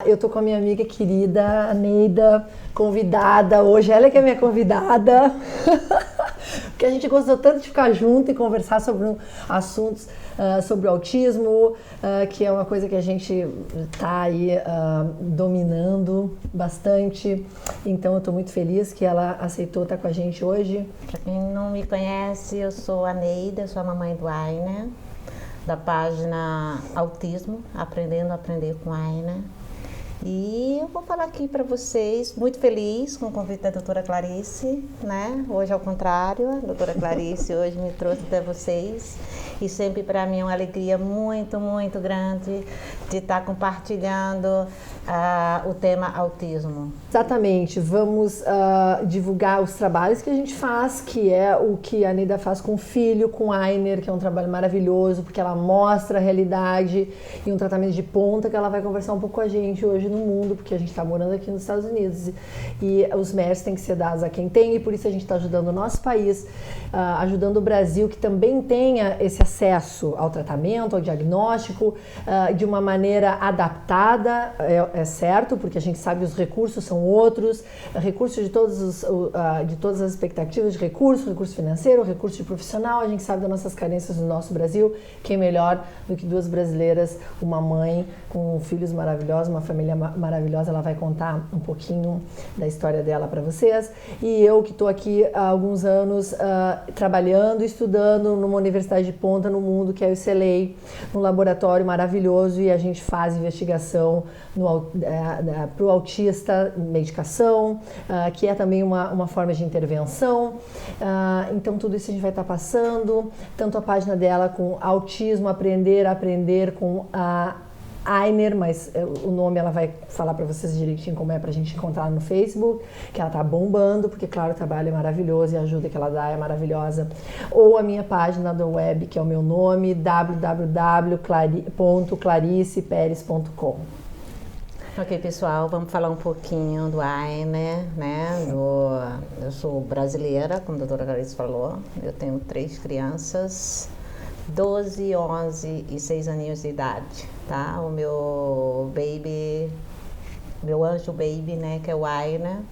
Eu tô com a minha amiga querida, a Neida, convidada hoje. Ela é que é minha convidada, porque a gente gostou tanto de ficar junto e conversar sobre assuntos sobre o autismo, que é uma coisa que a gente tá aí dominando bastante. Então eu tô muito feliz que ela aceitou estar com a gente hoje. Para quem não me conhece, eu sou a Neida, sou a mamãe do Aina, da página Autismo, Aprendendo a Aprender com Aina. E eu vou falar aqui para vocês, muito feliz com o convite da doutora Clarice, né? Hoje ao contrário, a doutora Clarice hoje me trouxe até vocês. E sempre para mim é uma alegria muito, muito grande de estar compartilhando o tema autismo. Exatamente, vamos divulgar os trabalhos que a gente faz, que é o que a Neida faz com o filho, com a Ainer, que é um trabalho maravilhoso, porque ela mostra a realidade e um tratamento de ponta que ela vai conversar um pouco com a gente hoje no mundo, porque a gente está morando aqui nos Estados Unidos e os méritos têm que ser dados a quem tem, e por isso a gente está ajudando o nosso país, ajudando o Brasil, que também tenha esse acesso ao tratamento, ao diagnóstico, de uma maneira adaptada, é certo, porque a gente sabe que os recursos são outros, recursos de todas as expectativas de recurso financeiro, recurso de profissional. A gente sabe das nossas carências no nosso Brasil. Quem melhor do que duas brasileiras, uma mãe com filhos maravilhosos, uma família maravilhosa. Ela vai contar um pouquinho da história dela para vocês. E eu que estou aqui há alguns anos trabalhando, estudando numa universidade de ponta no mundo, que é o UCLA, num laboratório maravilhoso, e a gente faz investigação para o autista, medicação, que é também uma forma de intervenção. Então tudo isso a gente vai estar passando, tanto a página dela com autismo, aprender com a Ainer, mas o nome ela vai falar para vocês direitinho como é, para a gente encontrar no Facebook, que ela tá bombando, porque claro, o trabalho é maravilhoso e a ajuda que ela dá é maravilhosa. Ou a minha página do web, que é o meu nome, www.clariceperes.com. Ok, pessoal, vamos falar um pouquinho do Aina, né? Eu sou brasileira, como a doutora Clarice falou. Eu tenho 3 crianças, 12, 11 e 6 aninhos de idade, tá? O meu anjo baby, né, que é o Aina,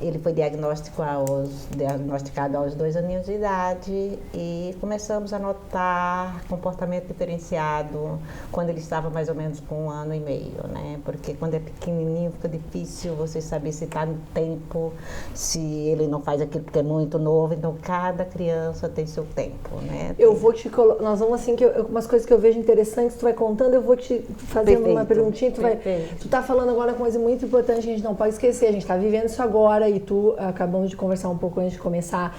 ele foi diagnosticado aos 2 aninhos de idade, e começamos a notar comportamento diferenciado quando ele estava mais ou menos com 1 ano e meio, né? Porque quando é pequenininho fica difícil você saber se está no tempo, se ele não faz aquilo porque é muito novo. Então cada criança tem seu tempo, né? Nós vamos assim, umas coisas que eu vejo interessantes, tu vai contando, eu vou te fazendo uma perguntinha, tu tá falando agora uma coisa muito importante, a gente não pode esquecer, a gente tá vivendo isso agora, e tu acabamos de conversar um pouco antes de começar,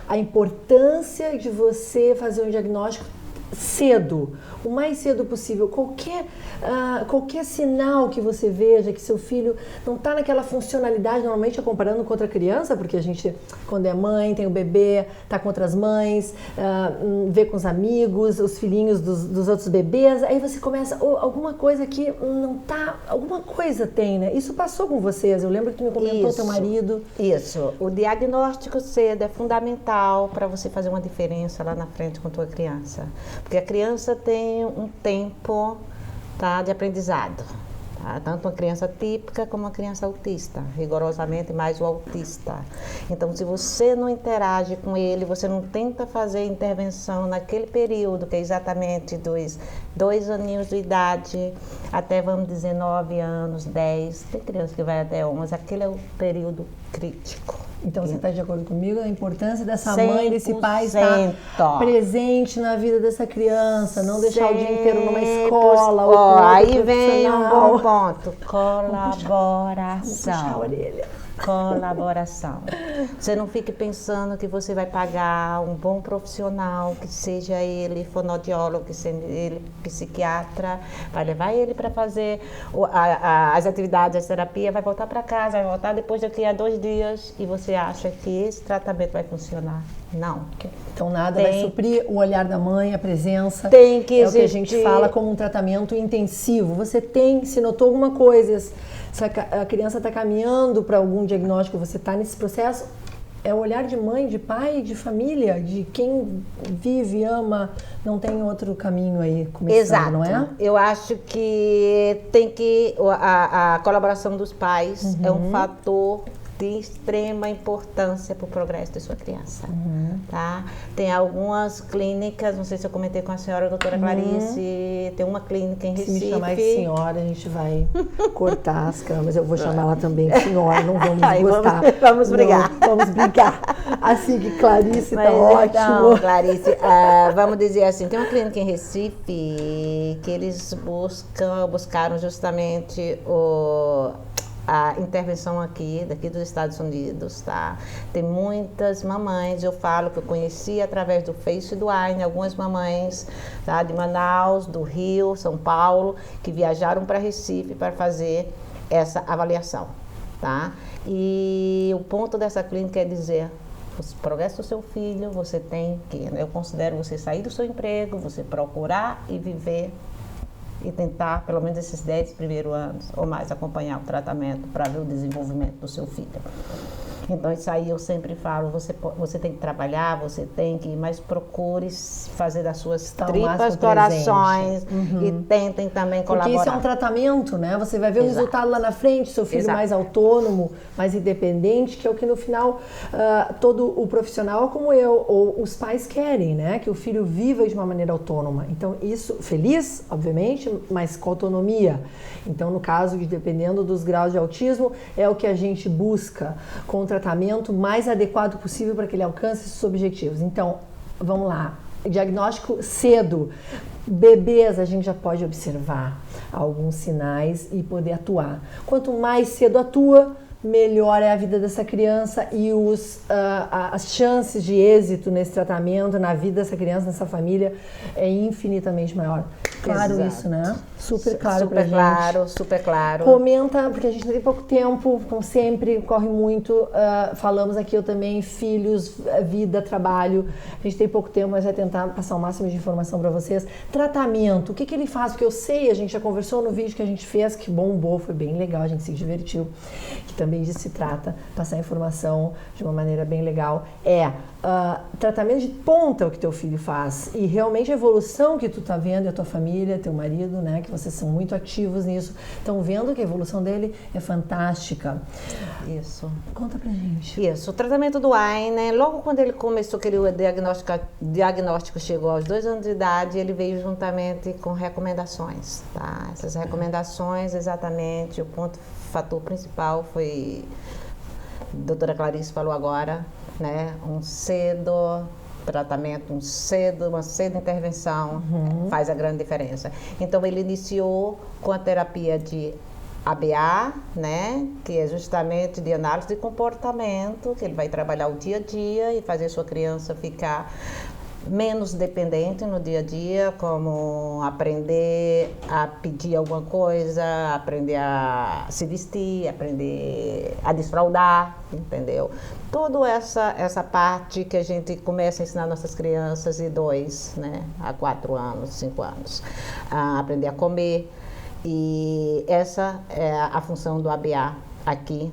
a importância de você fazer um diagnóstico cedo, o mais cedo possível. Qualquer sinal que você veja que seu filho não está naquela funcionalidade, normalmente comparando com outra criança, porque a gente, quando é mãe, tem o bebê, está com outras mães, vê com os amigos, os filhinhos dos outros bebês, aí você começa, alguma coisa que não tá, alguma coisa tem, né? Isso passou com vocês, eu lembro que tu me comentou, teu marido. Isso, o diagnóstico cedo é fundamental para você fazer uma diferença lá na frente com a tua criança. Porque a criança tem um tempo, tá, de aprendizado, tá? Tanto uma criança típica como uma criança autista, rigorosamente mais o autista. Então, se você não interage com ele, você não tenta fazer intervenção naquele período, que é exatamente dos 2 aninhos de idade até, vamos dizer, 9 anos, 10, tem criança que vai até 11, aquele é o período crítico. Então você está de acordo comigo? A importância dessa mãe, desse pai 100%. estar presente na vida dessa criança, não deixar o dia inteiro numa escola. Ou aí vem um bom ponto: colaboração. Puxar a orelha. Colaboração. Você não fique pensando que você vai pagar um bom profissional, que seja ele fonoaudiólogo, que seja ele psiquiatra, vai levar ele para fazer as atividades, a terapia, vai voltar para casa, vai voltar depois daqui a 2 dias, e você acha que esse tratamento vai funcionar. Não. Então nada vai suprir o olhar da mãe, a presença. Tem que existir. É o que a gente fala como um tratamento intensivo. Você se notou alguma coisa, se a criança está caminhando para algum diagnóstico, você está nesse processo, é o olhar de mãe, de pai, de família, de quem vive, ama, não tem outro caminho aí começando, Exato. não é? Eu acho que tem que a colaboração dos pais é um fator de extrema importância para o progresso de sua criança, tá? Tem algumas clínicas, não sei se eu comentei com a senhora, a doutora Clarice, tem uma clínica em Recife. Se me chamar de senhora, a gente vai cortar as câmeras. Eu vou chamar ela também de senhora, não vamos gostar. Vamos brigar. Não, vamos brigar. Assim que Clarice tá Então, ótimo. Clarice, vamos dizer assim, tem uma clínica em Recife que eles buscaram justamente a intervenção daqui dos Estados Unidos, tá? Tem muitas mamães, eu falo que eu conheci através do Face do Aine, algumas mamães, tá? De Manaus, do Rio, São Paulo, que viajaram para Recife para fazer essa avaliação, tá? E o ponto dessa clínica é dizer, o progresso do seu filho, você tem que, eu considero você sair do seu emprego, você procurar e viver e tentar, pelo menos esses 10 primeiros anos ou mais, acompanhar o tratamento para ver o desenvolvimento do seu filho. Então, isso aí eu sempre falo, você tem que trabalhar, você tem que, mas procure fazer das suas tripas corações e tentem também colaborar. Porque isso é um tratamento, né? Você vai ver o resultado lá na frente, seu filho mais autônomo, mais independente, que é o que no final todo o profissional como eu, ou os pais querem, né? Que o filho viva de uma maneira autônoma. Então, isso, feliz, obviamente, mas com autonomia. Então, no caso, dependendo dos graus de autismo, é o que a gente busca com o tratamento mais adequado possível para que ele alcance esses objetivos. Então, vamos lá. Diagnóstico cedo. Bebês, a gente já pode observar alguns sinais e poder atuar. Quanto mais cedo atua, melhor é a vida dessa criança e as chances de êxito nesse tratamento, na vida dessa criança, nessa família, é infinitamente maior. Claro. Exato. Isso, né? Super claro pra gente. Super claro, super claro. Comenta, porque a gente tem pouco tempo, como sempre, corre muito. Falamos aqui eu também, filhos, vida, trabalho. A gente tem pouco tempo, mas vai tentar passar o máximo de informação para vocês. Tratamento, o que ele faz? Porque eu sei, a gente já conversou no vídeo que a gente fez, que bombou, foi bem legal, a gente se divertiu. Que também disso se trata, passar informação de uma maneira bem legal. Tratamento de ponta o que teu filho faz e realmente a evolução que tu tá vendo, a tua família, teu marido, né, que vocês são muito ativos nisso, estão vendo que a evolução dele é fantástica. Isso. Conta pra gente. Isso, o tratamento do Aine, logo quando ele começou, que o diagnóstico chegou aos 2 anos de idade, ele veio juntamente com recomendações, tá? Essas recomendações, exatamente, o fator principal foi, a doutora Clarice falou agora, né, um cedo tratamento, uma cedo intervenção faz a grande diferença. Então ele iniciou com a terapia de ABA, né, que é justamente de análise de comportamento, que ele vai trabalhar o dia a dia e fazer sua criança ficar menos dependente no dia a dia, como aprender a pedir alguma coisa, aprender a se vestir, aprender a desfraldar, entendeu? Toda essa parte que a gente começa a ensinar nossas crianças de 2, né, a 4 anos, 5 anos, a aprender a comer. E essa é a função do ABA aqui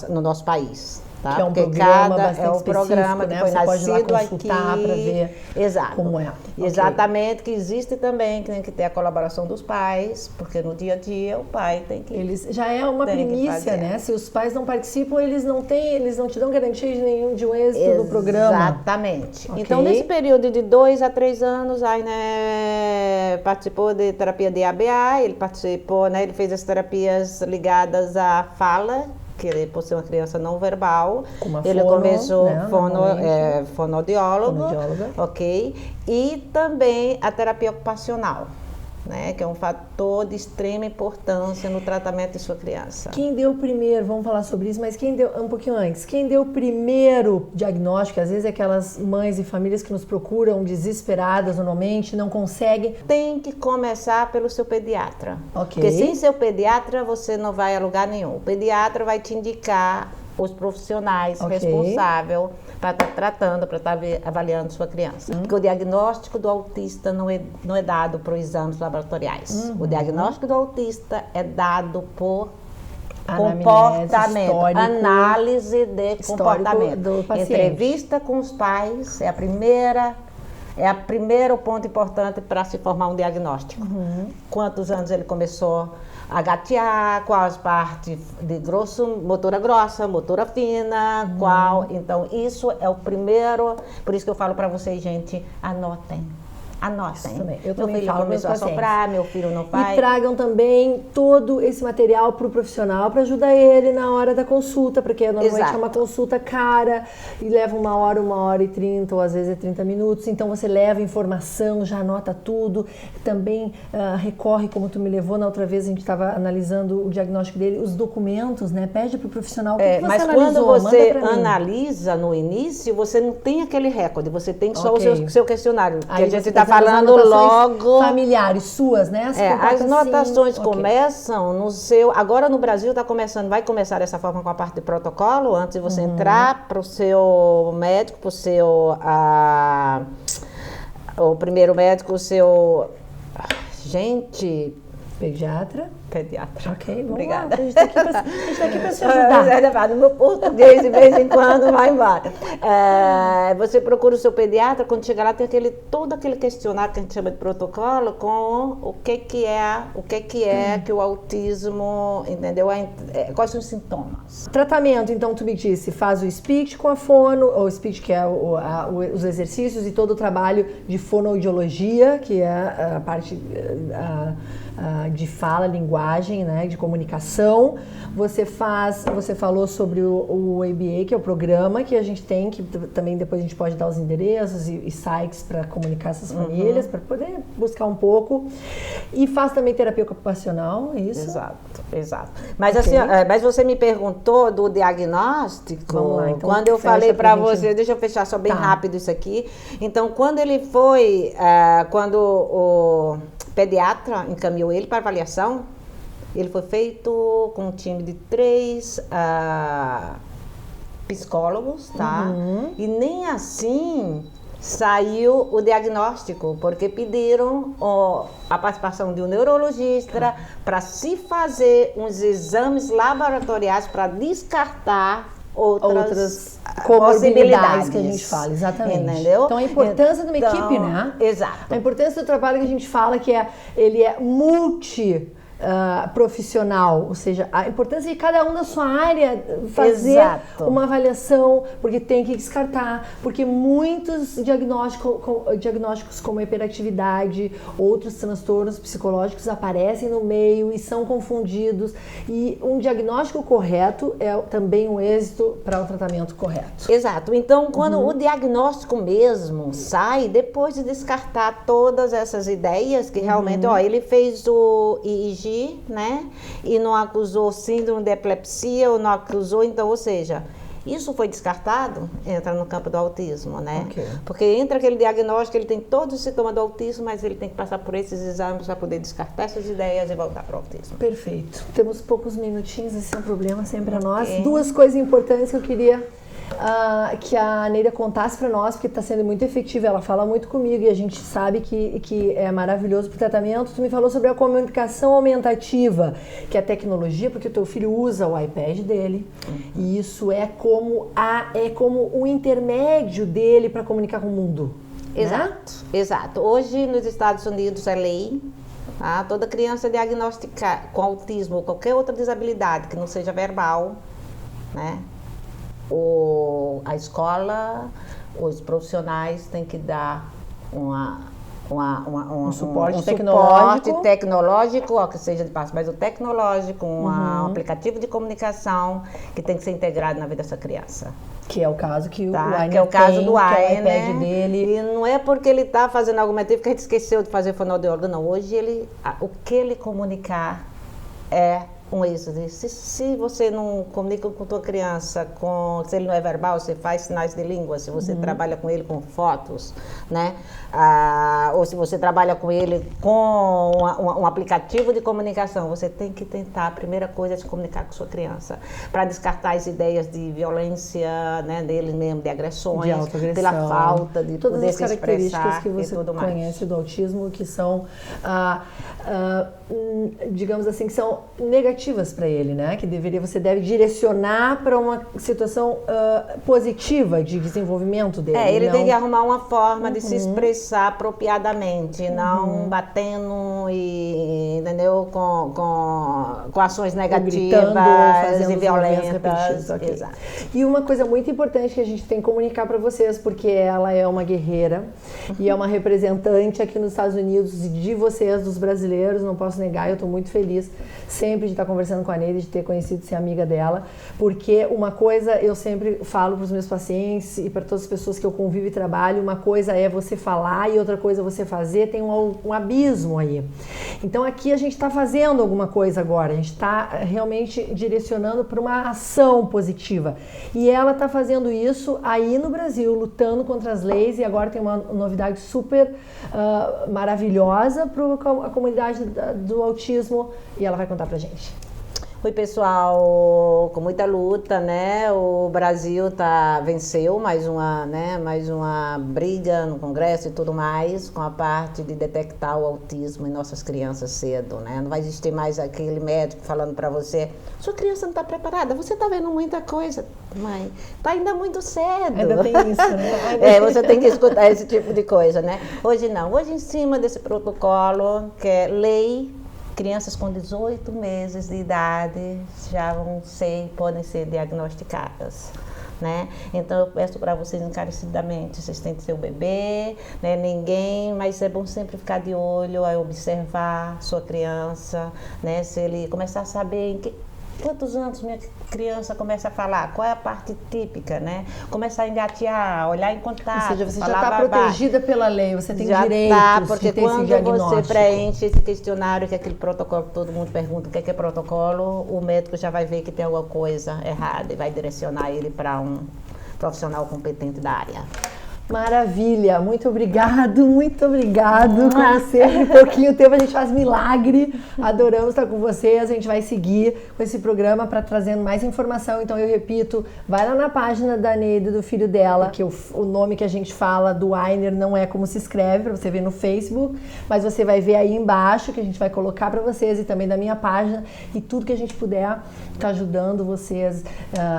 no nosso país. Tá? Que é um porque programa cada bastante um programa que né? foi Você pode ir lá nascido consultar aqui. para ver Exato. como é. Exatamente, que existe também, que tem que ter a colaboração dos pais, porque no dia a dia o pai tem que... Já é uma primícia, né? Se os pais não participam, eles não te dão garantia de nenhum de um êxito do programa. Exatamente. Okay. Então, nesse período de 2 a 3 anos, aí, né, participou de terapia de ABA, ele participou, né, ele fez as terapias ligadas à fala, que ele, por ser uma criança não verbal, ele começou fonoaudiólogo, ok? E também a terapia ocupacional, né, que é um fator de extrema importância no tratamento de sua criança. Quem deu primeiro, vamos falar sobre isso, mas quem deu, um pouquinho antes, quem deu o primeiro diagnóstico, às vezes é aquelas mães e famílias que nos procuram desesperadas normalmente, não conseguem. Tem que começar pelo seu pediatra. Ok. Porque sem seu pediatra você não vai a lugar nenhum. O pediatra vai te indicar os profissionais responsáveis para estar tratando, para estar avaliando sua criança. Porque o diagnóstico do autista não é dado por exames laboratoriais. O diagnóstico do autista é dado por comportamento, análise de comportamento. Do paciente. Entrevista com os pais é o primeiro ponto importante para se formar um diagnóstico. Quantos anos ele começou a gatear, quais partes de motora grossa, motora fina, Então, isso é o primeiro, por isso que eu falo para vocês, gente, anotem. Anotem. Eu também meu filho começou a soprar, meu filho não faz. E tragam também todo esse material para o profissional para ajudar ele na hora da consulta, porque normalmente é uma consulta cara e leva 1h, 1h30, ou às vezes é 30 minutos. Então você leva informação, já anota tudo. Também recorre, como tu me levou na outra vez, a gente estava analisando o diagnóstico dele, os documentos, né? Pede para o profissional o que você mas analisou. Quando você analisa no início, você não tem aquele recorde, você tem só o seu questionário. Que a gente está falando logo familiares suas, né? As notações começam no seu. Agora no Brasil vai começar dessa forma com a parte de protocolo, antes de você entrar para o seu médico, para o seu. O primeiro médico, o seu. Gente. Pediatra. Ok, obrigada. A gente está aqui para se ajudar. No meu português, de vez em quando, vai embora. Você procura o seu pediatra, quando chega lá tem todo aquele questionário que a gente chama de protocolo com o que é que o autismo, entendeu? Quais são os sintomas. Tratamento, então, tu me disse, faz o speech com a fono, ou speech que é os exercícios e todo o trabalho de fonoaudiologia, que é a parte de fala, linguagem, né, de comunicação. Você falou sobre o ABA, que é o programa que a gente tem, que também depois a gente pode dar os endereços e sites para comunicar essas famílias, para poder buscar um pouco. E faz também terapia ocupacional, é isso? Exato. Mas assim, mas você me perguntou do diagnóstico. Vamos lá, então, quando eu falei para você, deixa eu fechar só bem rápido isso aqui. Então, quando ele foi, quando o pediatra encaminhou ele para avaliação, ele foi feito com um time de 3 psicólogos, tá? E nem assim saiu o diagnóstico, porque pediram a participação de um neurologista para se fazer uns exames laboratoriais para descartar outras comorbidades que a gente fala, exatamente. Entendeu? Então a importância de uma equipe, né? Exato. A importância do trabalho que a gente fala que ele é profissional, ou seja, a importância de cada um na sua área fazer uma avaliação, porque tem que descartar, porque muitos diagnósticos como hiperatividade, outros transtornos psicológicos aparecem no meio e são confundidos, e um diagnóstico correto é também um êxito para o tratamento correto. Exato. Então, quando o diagnóstico mesmo sai, depois de descartar todas essas ideias, que realmente, ele fez o EEG, né? E não acusou síndrome de epilepsia, ou não acusou, então, ou seja, isso foi descartado, entra no campo do autismo, né? Porque entra aquele diagnóstico, ele tem todos os sintomas do autismo, mas ele tem que passar por esses exames para poder descartar essas ideias e voltar para o autismo. Perfeito. Temos poucos minutinhos, esse é um problema sempre para nós. 2 coisas importantes que eu queria que a Neida contasse para nós, porque está sendo muito efetiva, ela fala muito comigo e a gente sabe que é maravilhoso para o tratamento. Tu me falou sobre a comunicação aumentativa, que é a tecnologia, porque o teu filho usa o iPad dele, e isso é como o intermédio dele para comunicar com o mundo. Exato. Hoje nos Estados Unidos é lei, toda criança diagnosticada com autismo ou qualquer outra desabilidade que não seja verbal, né? A escola, os profissionais têm que dar um suporte tecnológico, que seja de passo, mas o tecnológico, um aplicativo de comunicação que tem que ser integrado na vida dessa criança. Que é o caso que o Ainer é o caso do Ainer, que é o iPad dele. E não é porque ele está fazendo alguma atividade que a gente esqueceu de fazer fonoaudiólogo, não. Hoje o que ele comunicar é um êxito. Se você não comunica com tua criança, se ele não é verbal, você faz sinais de língua, se você trabalha com ele com fotos, né? Ou se você trabalha com ele com um aplicativo de comunicação, você tem que tentar, a primeira coisa é se comunicar com sua criança, para descartar as ideias de violência, né, dele mesmo, de agressões, de autoagressão, pela falta de todas poder as características que você tudo conhece mais do autismo, que são digamos assim, que são negativas negativas para ele, né? Que você deve direcionar para uma situação positiva de desenvolvimento dele. Ele tem que arrumar uma forma de se expressar apropriadamente, não batendo e, entendeu? Com ações negativas e violentas. Okay. Exato. E uma coisa muito importante que a gente tem que comunicar para vocês, porque ela é uma guerreira e é uma representante aqui nos Estados Unidos de vocês, dos brasileiros, não posso negar, eu estou muito feliz sempre de estar conversando com a Neide, de ter conhecido, ser amiga dela, porque uma coisa eu sempre falo para os meus pacientes e para todas as pessoas que eu convivo e trabalho, uma coisa é você falar e outra coisa é você fazer, tem um abismo aí. Então aqui a gente está fazendo alguma coisa agora, a gente está realmente direcionando para uma ação positiva. E ela está fazendo isso aí no Brasil, lutando contra as leis, e agora tem uma novidade super maravilhosa para a comunidade do autismo, e ela vai contar pra gente. Oi, pessoal, com muita luta, né? O Brasil venceu mais uma briga no Congresso e tudo mais, com a parte de detectar o autismo em nossas crianças cedo, né? Não vai existir mais aquele médico falando para você, sua criança não está preparada, você está vendo muita coisa, mãe, está ainda muito cedo. Ainda tem isso, né? Você tem que escutar esse tipo de coisa, né? Hoje não, hoje em cima desse protocolo, que é lei, crianças com 18 meses de idade já podem ser diagnosticadas, né? Então eu peço para vocês encarecidamente, vocês têm que ser o bebê, né? Mas é bom sempre ficar de olho, observar sua criança, né? Se ele começar a saber quantos anos minha criança começa a falar, qual é a parte típica, né? Começar a engatear, olhar em contato. Ou seja, você já está protegida pela lei, você tem direitos porque de ter esse diagnóstico. Quando você preenche esse questionário, que é aquele protocolo que todo mundo pergunta o que é protocolo, o médico já vai ver que tem alguma coisa errada e vai direcionar ele para um profissional competente da área. Maravilha, muito obrigado, como sempre, pouquinho tempo a gente faz milagre, adoramos estar com vocês, a gente vai seguir com esse programa para trazendo mais informação, então eu repito, vai lá na página da Neide, do filho dela, que o nome que a gente fala do Ainer não é como se escreve, para você ver no Facebook, mas você vai ver aí embaixo, que a gente vai colocar para vocês, e também da minha página, e tudo que a gente puder tá ajudando vocês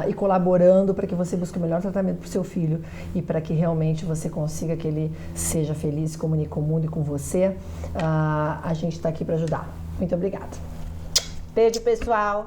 e colaborando para que você busque o melhor tratamento para o seu filho e para que realmente você consiga que ele seja feliz, se comunique com o mundo e com você. A gente está aqui para ajudar. Muito obrigada. Beijo, pessoal.